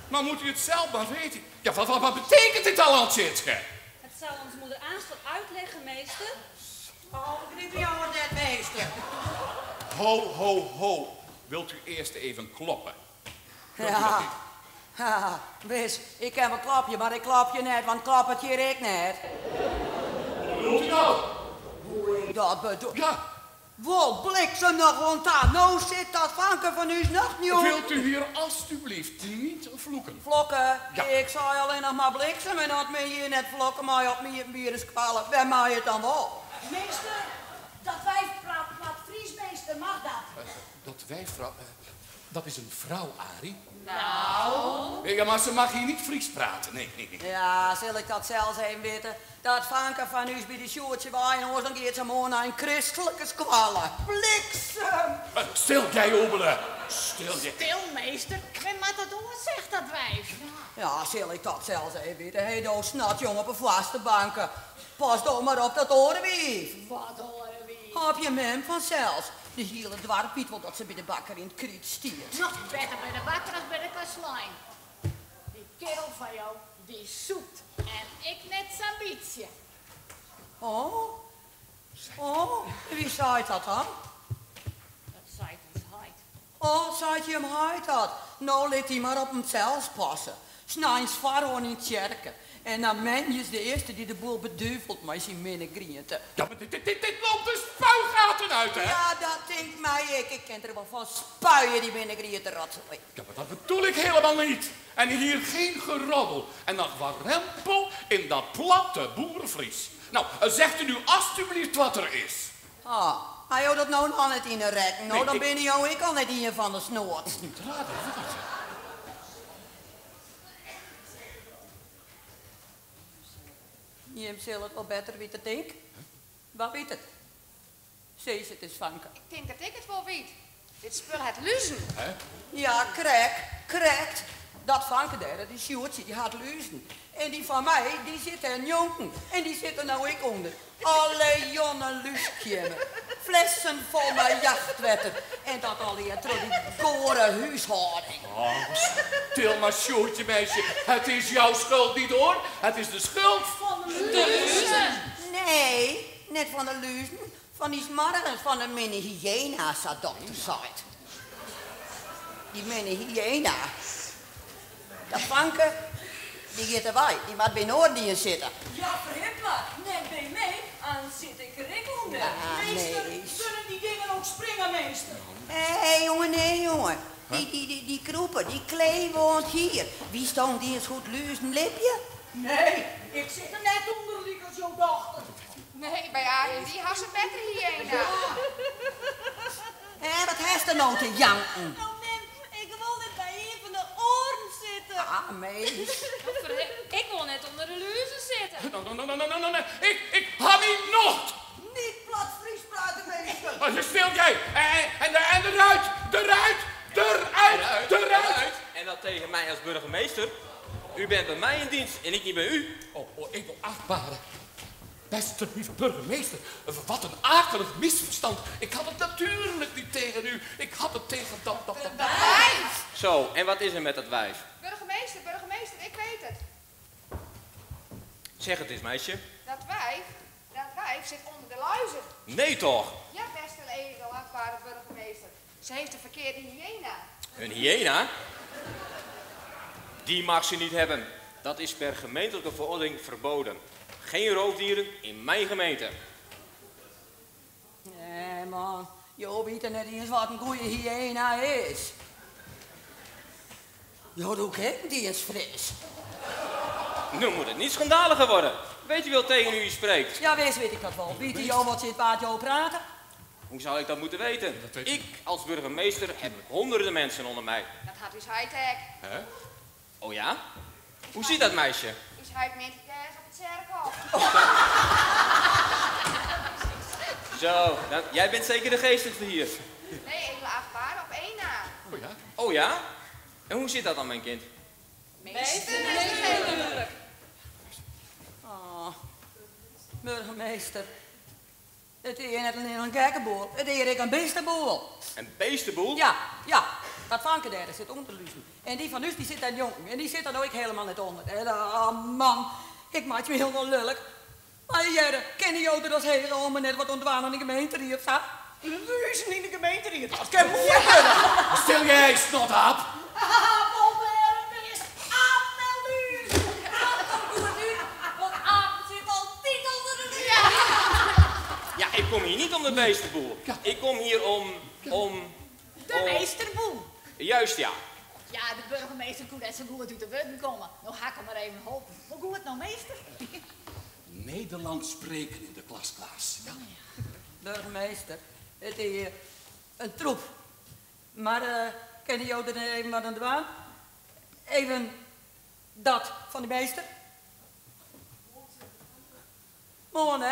Maar moet u het zelf maar weten. Ja, wat betekent dit al, Tjitske? Het zou ons moeder Aanstel uitleggen, meester. Oh, ik riep jou net, meester. Ho, ho, ho. Wilt u eerst even kloppen? Kunt u dat Ja. niet? Ha, wees, ik heb een klapje, maar ik klap je net, want klap het je ik net. Wat bedoelt u nou? Hoe ik dat bedoel? Ja, Wol, bliksem nog rond aan. Nou zit dat vanken van u's nacht niet op. wilt u hier alstublieft niet vloeken? Vlokken, Ja. ik zei alleen nog maar bliksem en had me hier net vlokken, maar op me bier is kwallen. Waar maai je het dan wel? Meester, dat wijf praat plat Fries, meester, mag dat? Dat wijfvrouw... dat is een vrouw, Arie. Nou? Ja, maar ze mag hier niet Fries praten. Nee. Ja, zal ik dat zelfs even weten? Dat vanken van u's bij de sjoertje bij en dan gaat ze maar naar een christelijke squallen. Bliksem! Stil, jij obele. Stil, jij. Stil, meester. Geen matador zegt dat wijf. Ja, zal ik dat zelfs even weten? Hé, doe snat, jongen, op een vaste banken. Pas dan maar op dat orenwief. Wat horen we? Heb je mem vanzelfs? De hele dwarp weet wel dat ze bij de bakker in het kriet stiert. Nog beter bij de bakker als bij de kastelein. Die kerel van jou, die zoekt. En ik net zijn bietje. Oh? Oh? Wie zei dat dan? Dat zei ons heid. Oh, zei je hem heid had? Nou, laat hij maar op hemzelf passen. Snijns varon in het kerken. En dan men is de eerste die de boel beduivelt met zijn minnegriënten. Ja, maar dit loopt de spuigaten uit, hè? Ja, dat denkt mij ik. Ik ken er wel van spuien die minnegriënten rotzooi. Ja, maar dat bedoel ik helemaal niet. En hier geen geroddel. En nog wat rempel in dat platte boerenvries. Nou, zegt u nu alstublieft wat er is. Ah, hij houdt dat nou nog net in een rek. Nou, Nee, dan ik- ben jou ik al net in je van de snoot. Niet te raden, hè? Je hebt zelf het wel beter weten, denk ik. Wat weet het? Zees het is vanken. Ik denk dat ik het wel weet. Dit spul het luzen. Ja, correct. Dat vanken daar, die Sjoerdje, die had luizen. En die van mij, die zit er jonken. En die zit er nou ik onder. Alle jonge luskjemmen. Flessen vol met jachtwetten. En dat alleen door die gore huishouding. Oh, stil maar, Sjoerdje, meisje. Het is jouw schuld niet, hoor. Het is de schuld van de luzen. Nee, net van de luizen. Van die smarrens van de mini-hyena, zat dokter zei. Die mini-hyena. Dat vanken, die gaat erbij. Die moet bij Noordien zitten. Ja, verhip maar. Neem bij mij, aan zit ik er onder. Ja, Meester, nee. zullen die dingen ook springen, meester? Hé, jongen, nee, jongen. Die kroepen, die klee woont hier. Wie stond die eens goed luizen, lipje? Nee, ik zit er net onder, liek als jouw dochter. Nee, bij Arie, die had ze beter hyena. Hé, wat heeft er nou te janken? Nou, mem, ik wil net bij een van de oren zitten. Ah, meis. Ik wil net onder de luizen zitten. Nee. Ik had niet nog. Niet plat Fries praten, meester. Stil jij. En eruit. En dat tegen mij als burgemeester. U bent bij mij in dienst en ik niet bij u. Oh, ik wil achtbare. Beste lieve burgemeester, wat een akelig misverstand. Ik had het natuurlijk niet tegen u. Ik had het tegen dat. Wijf! Zo, en wat is er met dat wijf? Burgemeester, ik weet het. Zeg het eens, meisje. Dat wijf zit onder de luizen. Nee toch? Ja, beste edelachtbare burgemeester. Ze heeft een verkeerde hyena. Een hyena? Die mag ze niet hebben. Dat is per gemeentelijke verordening verboden. Geen roofdieren in mijn gemeente. Nee, man. Je weet er net eens wat een goede hyena is. Jo, doe ik die is fris. Nu moet het niet schandaliger worden. Weet u wel tegen u spreekt? Ja, weet ik dat wel. Weet jou wat zit waar jou praten? Hoe zou ik dat moeten weten? Dat weet Ik als burgemeester heb honderden mensen onder mij. Dat had dus high-tech. Oh ja? Hoe ziet dat meisje? Dus hij met de kaas op het cirkel. Zo, dan, jij bent zeker de geestigste hier. Nee, edelachtbare op één na. Oh ja? Oh ja? En hoe zit dat dan, mijn kind? Meester Oh, burgemeester. Het is net een gekkenboel. Het is een beestenboel. Een beestenboel? Ja. dat vanke daar zit onder de luzen. En die van us die zit aan jongen. En die zit er ook helemaal niet onder. En man, ik maak me heel lullig. Maar jij, kennen jullie dat hele om net wat ontwaan in de gemeente hier, of luzen in de gemeente hier. Dat kan moeilijk worden. Stil jij, snothaap. Ja, ik kom hier niet om de beestenboel. Ik kom hier om... De meesterboel. Juist, ja. Ja, de burgemeester kon net zo goed uit de werken komen. Nou ga ik hem maar even helpen. Hoe goed het nou, meester? Nederlands spreken in de klas, Klaas. Ja. Burgemeester, het is een troep. Maar kennen jullie er even wat aan de waan? Even dat van de meester. Mooi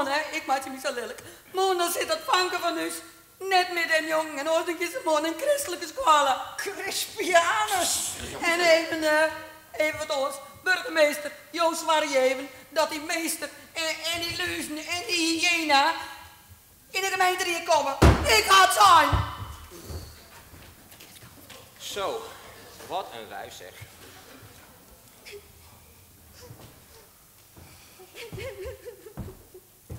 hè, ik maak je niet zo lelijk. Mooi, dan zit dat vanken van us. Net met een jongen en ooit is het een christelijke school. Crispianus. En even wat oors. Burgemeester, Joost waar je even dat die meester en die luizen en die hyena in de gemeente hier komen. Ik ga het zijn. Zo, wat een wijf zeg.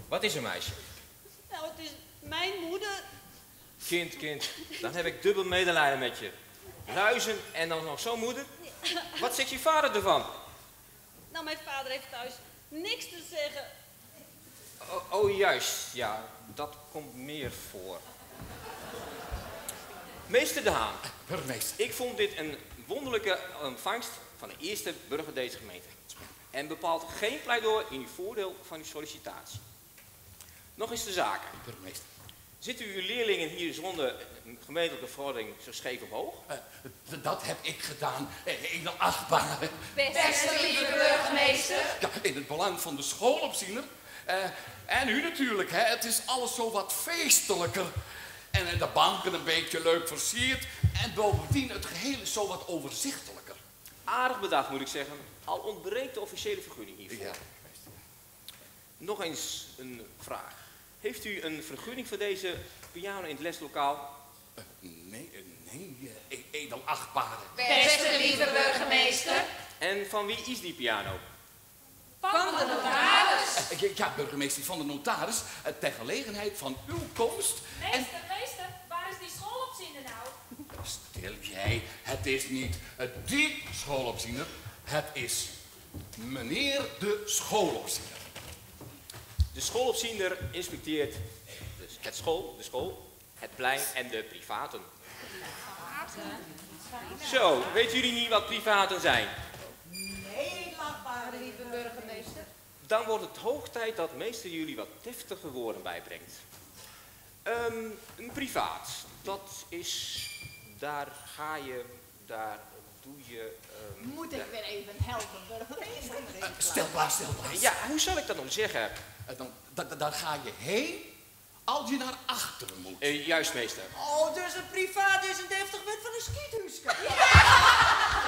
Wat is er, meisje? Nou, het is mijn moeder. Kind, dan heb ik dubbel medelijden met je. Ruizen en dan nog zo'n moeder. Wat zegt je vader ervan? Nou, mijn vader heeft thuis niks te zeggen. Oh, juist. Ja, dat komt meer voor. Meester De Haan. Burgemeester. Ik vond dit een wonderlijke ontvangst van de eerste burger deze gemeente. En bepaalt geen pleidooi in uw voordeel van uw sollicitatie. Nog eens de zaken. Burgemeester. Zitten uw leerlingen hier zonder gemeentelijke verordening zo scheef omhoog? Dat heb ik gedaan in de achtbare. Beste lieve burgemeester. Ja, in het belang van de schoolopziener. En u natuurlijk, hè. Het is alles zo wat feestelijker. En de banken een beetje leuk versierd. En bovendien, het geheel is zo wat overzichtelijker. Aardig bedacht, moet ik zeggen. Al ontbreekt de officiële vergunning hiervoor. Ja. Nog eens een vraag. Heeft u een vergunning voor deze piano in het leslokaal? Nee, edelachtbare. Beste lieve burgemeester. En van wie is die piano? Van de notaris. Ja, burgemeester van de notaris. Ter gelegenheid van uw komst. Meester, waar is die schoolopziener nou? Stil jij, het is niet die schoolopziener. Het is meneer de schoolopziener. De schoolopziener inspecteert dus de school, het plein en de privaten. Zo, weten jullie niet wat privaten zijn? Nee, lachbare lieve Burgemeester. Dan wordt het hoog tijd dat meester jullie wat deftige woorden bijbrengt. Een privaat, dat is, daar ga je, daar doe je... Moet ik weer even helpen, burgemeester? Stil Klaas. Ja, hoe zal ik dat nou zeggen? Daar ga je heen als je naar achteren moet. Juist, meester. Oh, dus een privaat is een deftig wet van een schiethuisje.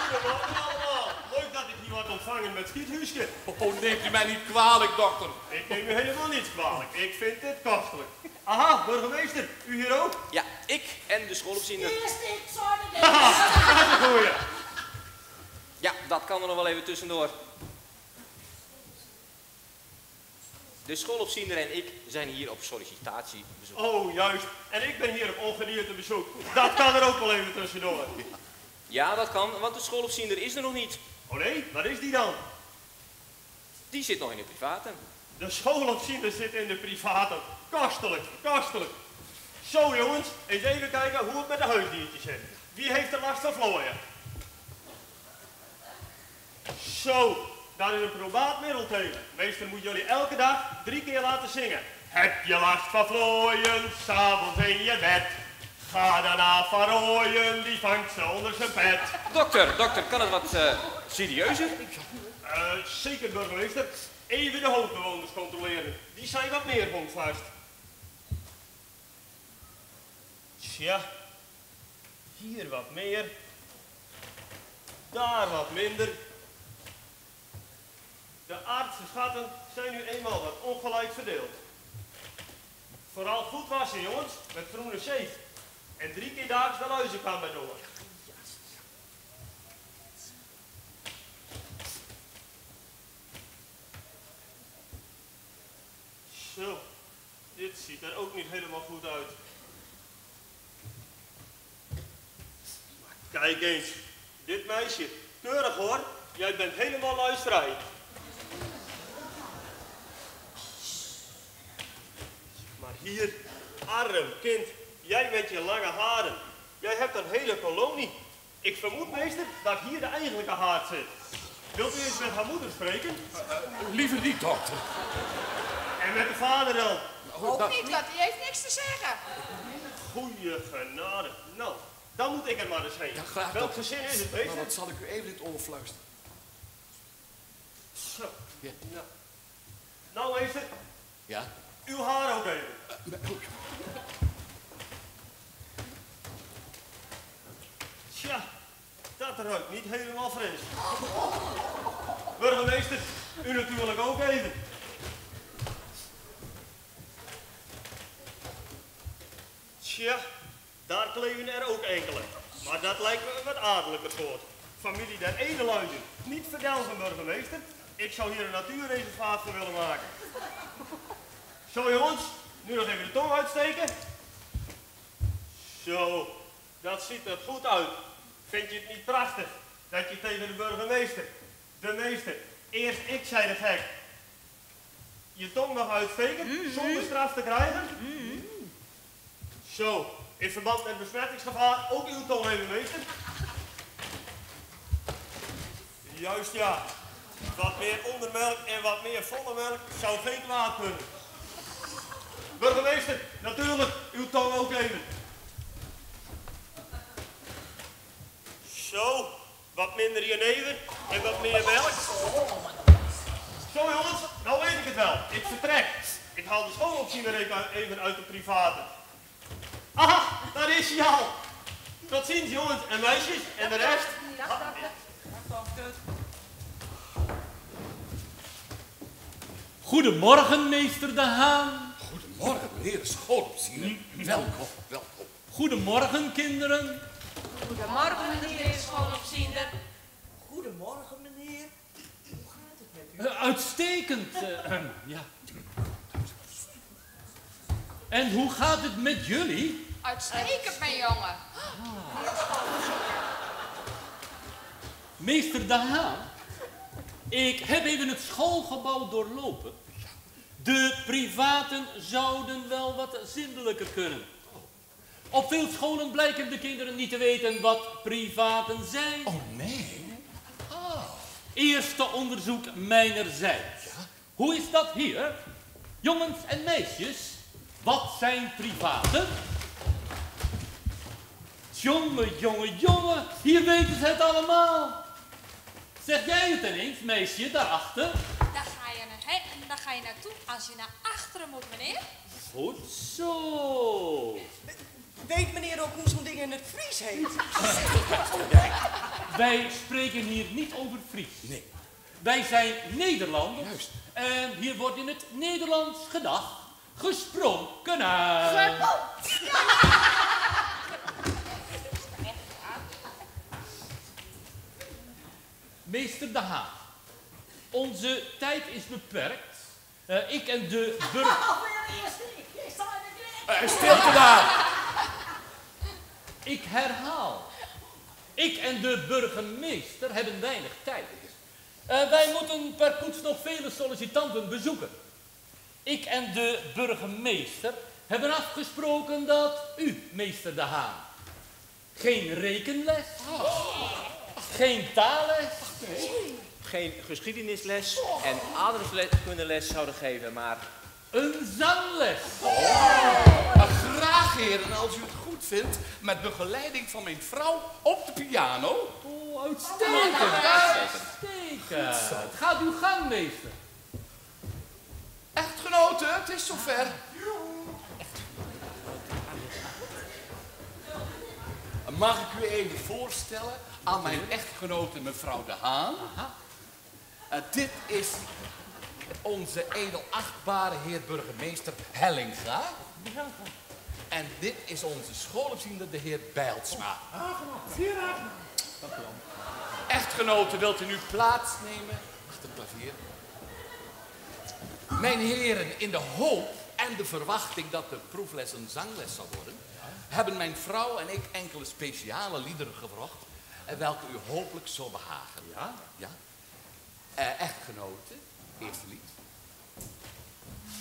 Goedemorgen allemaal. Leuk dat ik hier wat ontvangen met schiethuisje. Oh, neemt u mij niet kwalijk, dokter. Ik neem u helemaal niets kwalijk. Ik vind dit kostelijk. Aha, burgemeester. U hier ook? Ja, ik en de schoolopziener. Eerst ik, zorg Haha, dat is een goeie. Ja, dat kan er nog wel even tussendoor. De schoolopziener en ik zijn hier op sollicitatiebezoek. Oh, juist. En ik ben hier op ongedierte bezoek. Dat kan er ook wel even tussendoor. Ja, dat kan, want de schoolopziener is er nog niet. Oh nee, waar is die dan? Die zit nog in de privaten. De schoolopziener zit in de private. Kostelijk. Zo jongens, eens even kijken hoe het met de huisdiertjes zit. Wie heeft er last van vlooien? Zo, dat is een probaat middelteken. Meester moet jullie elke dag 3 keer laten zingen. Heb je last van vlooien, s'avonds in je bed? Ga daarna van rooien, die vangt ze onder zijn bed. Dokter, kan het wat serieuzer? Zeker burgemeester. Even de hoofdbewoners controleren. Die zijn wat meer vast. Tja, hier wat meer. Daar wat minder. De aardse schatten zijn nu eenmaal wat ongelijk verdeeld. Vooral goed wassen jongens, met groene zeep. En 3 keer daags de luizen kwam bij door. Zo, dit ziet er ook niet helemaal goed uit. Kijk eens, dit meisje, keurig hoor, jij bent helemaal luisvrij. Maar hier, arm kind, jij met je lange haren, jij hebt een hele kolonie. Ik vermoed meester dat hier de eigenlijke haard zit. Wilt u eens met haar moeder spreken? Liever niet, dokter. En met de vader dan? Ook niet, want die heeft niks te zeggen. Goeie genade. Nou, dan moet ik er maar eens heen. Ja, graag, Welk dokter. gezin is het, Maar meester? wat zal ik u even in het oor fluisteren? Zo. Ja. Nou, meester, Ja? uw haar ook even. Tja, dat ruikt niet helemaal fris. Burgemeester, u natuurlijk ook even. Tja, daar kleven er ook enkele. Maar dat lijkt me een wat adellijker soort. Familie der Edeluizen. Niet verdelgen, burgemeester. Ik zou hier een natuurreservaat voor willen maken. Zo jongens, nu nog even de tong uitsteken. Zo, dat ziet er goed uit. Vind je het niet prachtig dat je tegen de burgemeester, de meester, eerst ik zei het gek, je tong nog uitsteken zonder straf te krijgen? Zo, in verband met besmettingsgevaar ook uw tong even, meester. Juist ja. Wat meer ondermelk en wat meer volle melk zou geen kwaad kunnen. Burgemeester, natuurlijk, uw tong ook even. Zo, wat minder jenever en wat meer melk. Zo jongens, nou weet ik het wel. Ik vertrek. Ik haal de schoolopziener even uit de private. Aha, daar is hij al. Tot ziens jongens en meisjes en de rest. Goedemorgen, meester De Haan. Goedemorgen, meneer de schoolopziener. Welkom, welkom. Goedemorgen, kinderen. Goedemorgen, meneer schoolopziener. Goedemorgen, meneer. Hoe gaat het met u? Uitstekend. Ja. En hoe gaat het met jullie? Uitstekend, mijn jongen. Meester De Haan, ik heb even het schoolgebouw doorlopen. De privaten zouden wel wat zindelijker kunnen. Op veel scholen blijken de kinderen niet te weten wat privaten zijn. Oh nee. Eerste onderzoek mijnerzijds. Hoe is dat hier? Jongens en meisjes, wat zijn privaten? Jongen, hier weten ze het allemaal. Zeg jij het ineens, meisje, daarachter? Daar ga je naartoe als je naar achteren moet, meneer. Goed zo. Weet meneer ook hoe zo'n ding in het Fries heet? Wij spreken hier niet over Fries. Nee. Wij zijn Nederlanders. Juist. En hier wordt in het Nederlands gedacht gesproken uit. Meester De Haan, onze tijd is beperkt. Ik en de burger... Stilte daar. Ik herhaal. Ik en de burgemeester hebben weinig tijd. Wij moeten per koets nog vele sollicitanten bezoeken. Ik en de burgemeester hebben afgesproken dat u, meester De Haan, geen rekenles, geen taalles, Geen geschiedenisles en aardrijkskundeles zouden geven, maar een zangles. Graag, heren, als u het goed vindt, met begeleiding van mijn vrouw op de piano. Oh, uitstekend. Uitstekend. Gaat uw gang, meester. Echtgenoten, het is zover. Mag ik u even voorstellen aan mijn echtgenote mevrouw De Haan? Dit is onze edelachtbare heer burgemeester Hellinga. En dit is onze schoolopziender, de heer Bijlsma. Zeer aangenaam. Dank u wel. Echtgenoten, wilt u nu plaatsnemen achter het klavier? Mijn heren, in de hoop en de verwachting dat de proefles een zangles zal worden, hebben mijn vrouw en ik enkele speciale liederen gevraagd, welke u hopelijk zal behagen. Ja? Ja. Echtgenoten, eerste lied.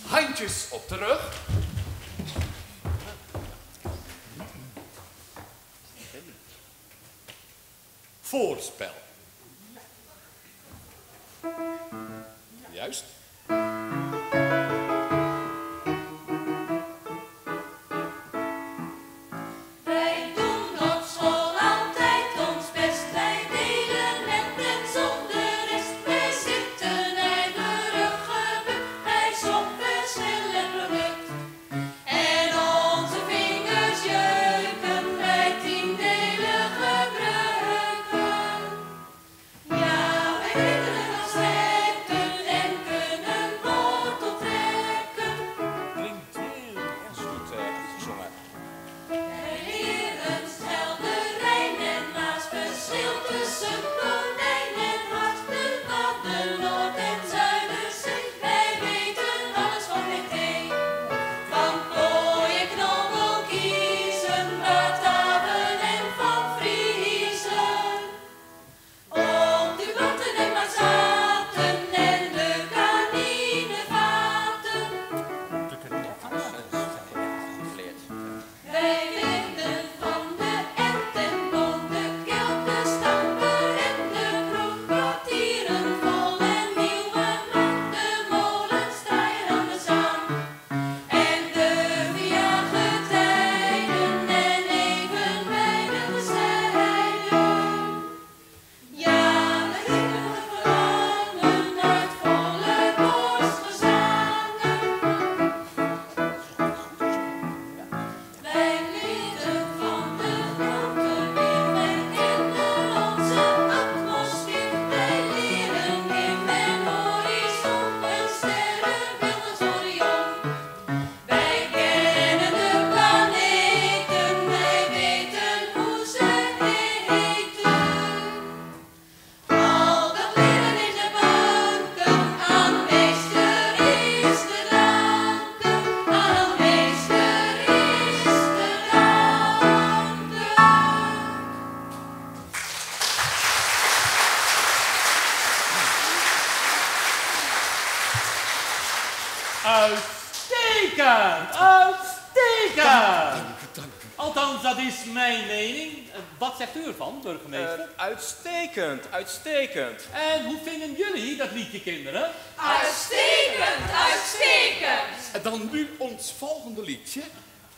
Handjes op de rug. Voorspel. Juist. Wij doen op school altijd ons best. Wij delen met en zonder rest. Wij zitten ijverig gebukt bij zo'n verschillend product. En onze vingers jeuken bij 10 delen gebruiken. Ja, wij weten nog strekken en kunnen wortel trekken. Klinkt heel erg goed gezongen. Wij leren schilderij en naast verschil tussen konijn en hart. De Wadden, Noord- en Zuiderzee. Wij weten alles van het een. Van plooien, knobbel, kiezen, bataven en van vriezen. Op de botten en mazaten en de kaninevaten. Wij weten van de ent en boom, de kelk, de stamper en de kroeg. Kwartieren vol en nieuw aan land, de molens draaien aan de zaan. En de viagetijden en evenwijden zijden. Ja, wij hebben het verlangen uit volle borst gezangen. Wij leren van de grote weer, wij kennen onze atmosfeer. Wij leren in en horizon een sterrenbeeld als Orion. Wij kennen de planeten, wij weten hoe ze heten. Al dat leren in de banken, aan meester is te danken. Aan meester is te danken. Uitstekend! Uitstekend! Althans, dat is mijn mening. Wat zegt u ervan, burgemeester? Uitstekend, uitstekend. En hoe vinden jullie dat liedje, kinderen? Uitstekend, uitstekend. En dan nu ons volgende liedje.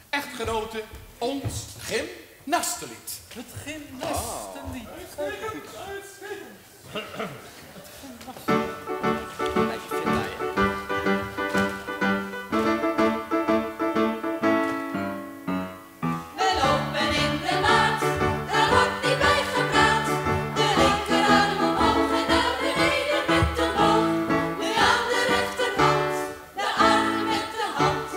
Echtgenoten, ons gymnastenlied. Het gymnastenlied. Uitstekend, uitstekend. We lopen in de maat, daar wordt niet bij gepraat. De linkerarm omhoog en naar beneden met de boog. Nu aan de rechterkant, de arm met de hand.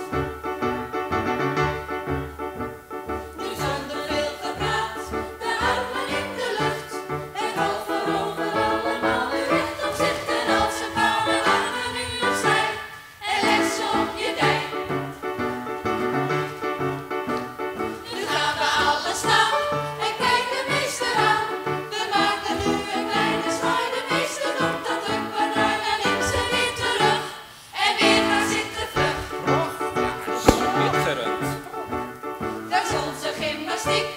Nu zonder veel gepraat, de armen in de lucht. Het hoofd voorover allemaal nu rechtop zitten als een paarden armen nu opzij. En leg ze op je dij. Nu gaan we alle staan en kijken de meester aan. We maken nu een kleine zwaai, de meester doet dat druk, we draaien naar links en weer terug. En weer gaan zitten vlug. Schitterend. Dat is onze gymnastiek,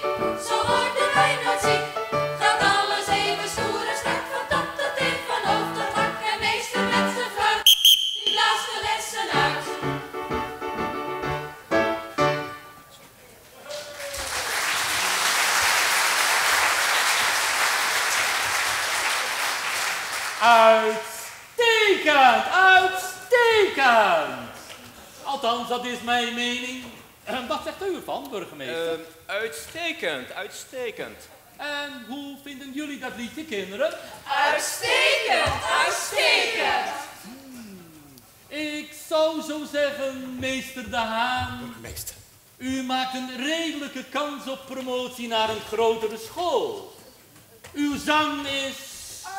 zo worden wij nooit ziek. Gaat alles even stoer en strak van top tot teen, van hoofd tot hak. En meester met zijn fluit, die blaast de lessen uit. Uitstekend! Uitstekend! Althans, dat is mijn mening. Wat zegt u ervan, burgemeester? Uitstekend, uitstekend. En hoe vinden jullie dat liedje, kinderen? Uitstekend, uitstekend. Ik zou zo zeggen, meester De Haan. Burgemeester. U maakt een redelijke kans op promotie naar een grotere school. Uw zang is...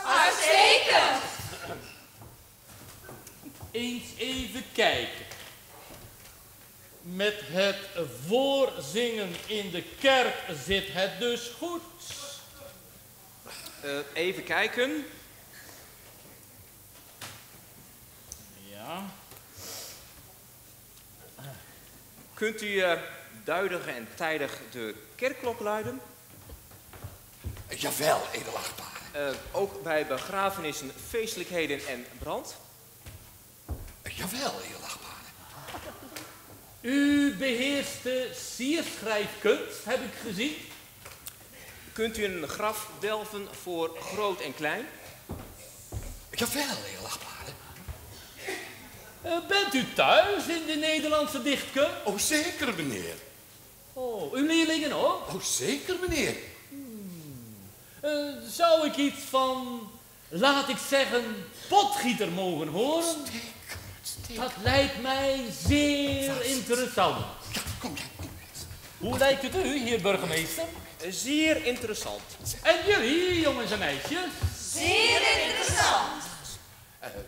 Uitstekend! Eens even kijken. Met het voorzingen in de kerk zit het dus goed. Even kijken. Ja. Kunt u duidig en tijdig de kerkklok luiden? Jawel, edelachtbare. Ook bij begrafenissen, feestelijkheden en brand? Jawel, edelachtbare. U beheerst de sierschrijfkunst, heb ik gezien. Kunt u een graf delven voor groot en klein? Jawel, edelachtbare. Bent u thuis in de Nederlandse dichtkunst? Oh, zeker, meneer. Oh, uw leerlingen ook? Oh, zeker, meneer. Zou ik iets van, laat ik zeggen, potgieter mogen horen? Dat lijkt mij zeer interessant. Ja, kom jij. Hoe lijkt het u, heer burgemeester? Zeer interessant. En jullie, jongens en meisjes? Zeer interessant!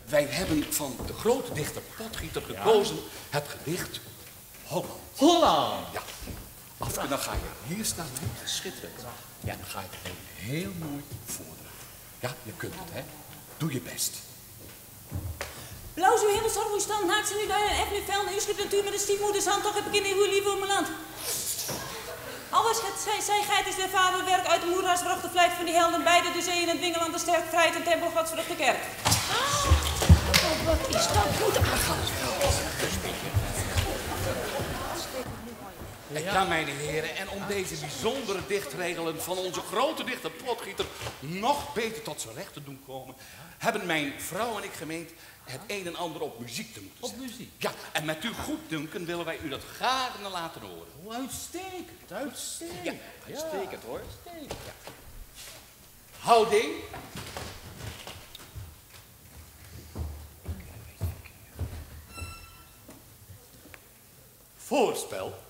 Wij hebben van de grote dichter Potgieter gekozen het gedicht Holland. Holland! Ja. En dan ga je hier staan, hè? Schitterend. Ja, dan ga je het gewoon heel mooi voordragen. Ja, je kunt het, hè? Doe je best. Blauw zo hemelshoog hoe stand, naakt ze nu duin en nu vel en u schrift natuur met een stiefmoeders hand, toch heb ik in uw lieve om mijn land. Alles het zij geit is de vaderwerk uit de moeders vruchten vlijt van die helden beide de zee en het wingeland de sterk vrijheid en tempel gods vrucht de kerk. Oh, wat is dat goed aangaan? Ja, mijn heren, en om deze bijzondere dichtregelen van onze grote dichter Potgieter nog beter tot zijn recht te doen komen, hebben mijn vrouw en ik gemeend het een en ander op muziek te moeten zetten. Op muziek? Ja, en met uw goeddunken willen wij u dat gaarne laten horen. Oh, uitstekend, uitstekend. Ja, uitstekend hoor. Uitstekend. Ja. Houding. Voorspel.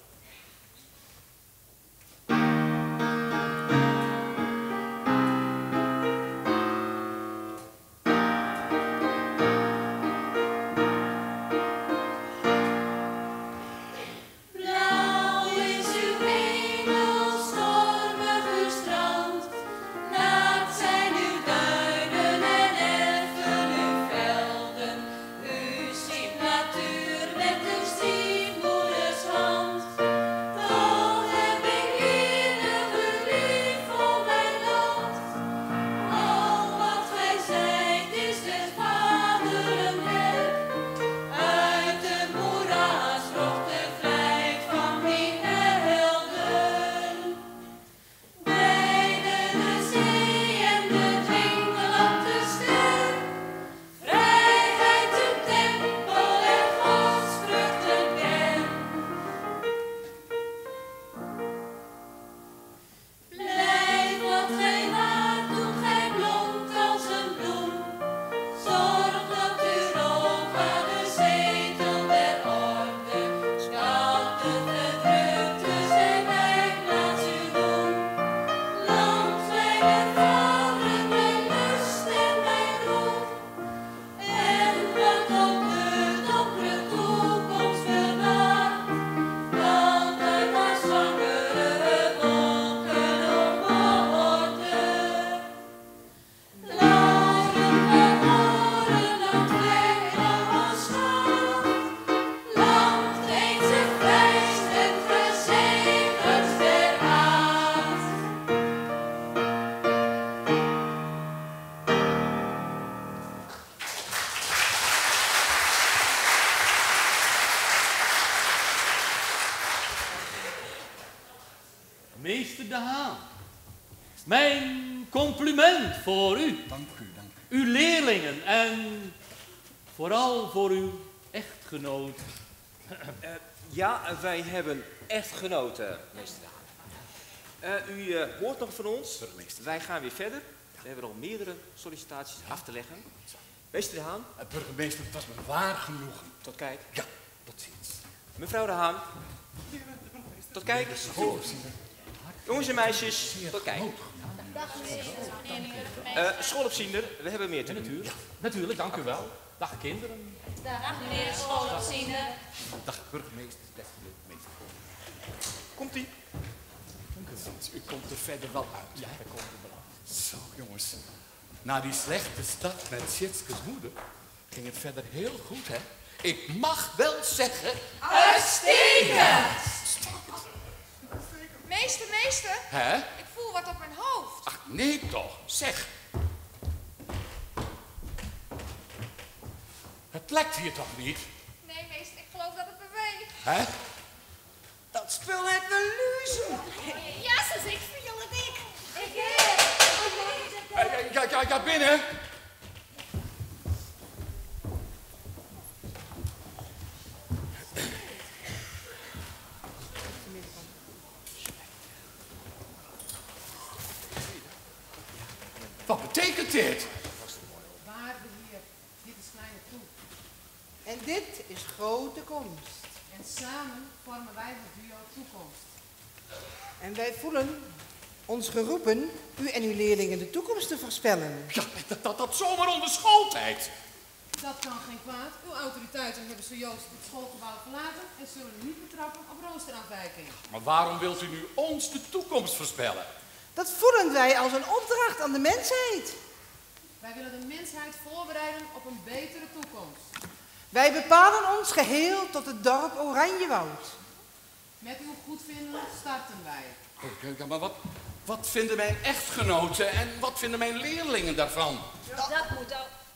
Meester De Haan, mijn compliment voor u. Dank u, dank u. Uw leerlingen en vooral voor uw echtgenoot. Ja, wij hebben echtgenoten, meester De Haan. U hoort nog van ons. Wij gaan weer verder. We hebben nog meerdere sollicitaties af te leggen. Meester De Haan. Burgemeester, het was me waar genoegen. Tot kijk. Ja, tot ziens. Mevrouw De Haan. Tot kijk. Jongens en meisjes, tot kijk. Schoolopziener, we hebben meer te doen. Natuurlijk, dank u wel. Dag kinderen. Dag meneer de schoolopziener. Dag burgemeester, beste burgemeester. Komt-ie. U komt er verder wel uit. Ja, hij komt er wel uit. Zo, jongens. Na die slechte start met Tjitskes moeder ging het verder heel goed, hè? Ik mag wel zeggen... Uitstekend! Meester, Hè? ik voel wat op mijn hoofd. Ach, nee toch. Zeg. Het lekt hier toch niet? Nee, meester, ik geloof dat het beweegt. Hè? Dat spul heeft wel luzen. Ja, ze ik viel het ik. Ja, binnen. Wat betekent dit? Waarde Heer, dit is kleine toe. En dit is grote komst. En samen vormen wij het duo toekomst. En wij voelen ons geroepen u en uw leerlingen de toekomst te voorspellen. Ja, dat zomaar onder schooltijd. Dat kan geen kwaad. Uw autoriteiten hebben zojuist het schoolgebouw verlaten en zullen niet betrappen op roosterafwijking. Maar waarom wilt u nu ons de toekomst voorspellen? Dat voelen wij als een opdracht aan de mensheid. Wij willen de mensheid voorbereiden op een betere toekomst. Wij bepalen ons geheel tot het dorp Oranjewoud. Met uw goedvinden starten wij. Ja, maar wat vinden mijn echtgenoten en wat vinden mijn leerlingen daarvan?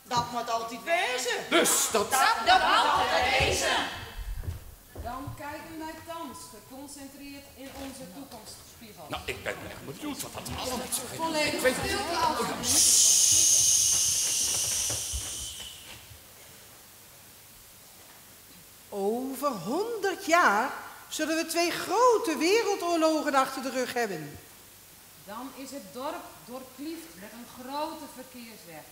Dat moet altijd wezen. Dus dat moet altijd wezen. Dan kijken wij thans geconcentreerd in onze toekomstspiegel. Nou, ik ben echt benieuwd wat dat allemaal is. Volledig stilte alsjeblieft. Over 100 jaar zullen we 2 grote wereldoorlogen achter de rug hebben. Dan is het dorp doorkliefd met een grote verkeersweg.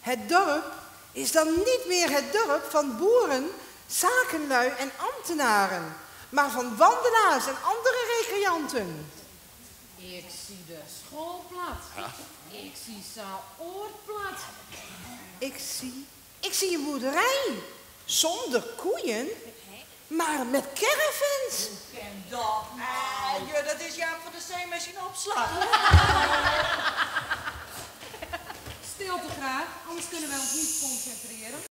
Het dorp is dan niet meer het dorp van boeren, zakenlui en ambtenaren, maar van wandelaars en andere recreanten. Ik zie de schoolplat. Ik zie zaal Oortplat. Ik zie een boerderij. Zonder koeien, maar met caravans. En dat? Ja, dat is Jaap van de Zeemachine opslag. Stilte graag, anders kunnen wij ons niet concentreren.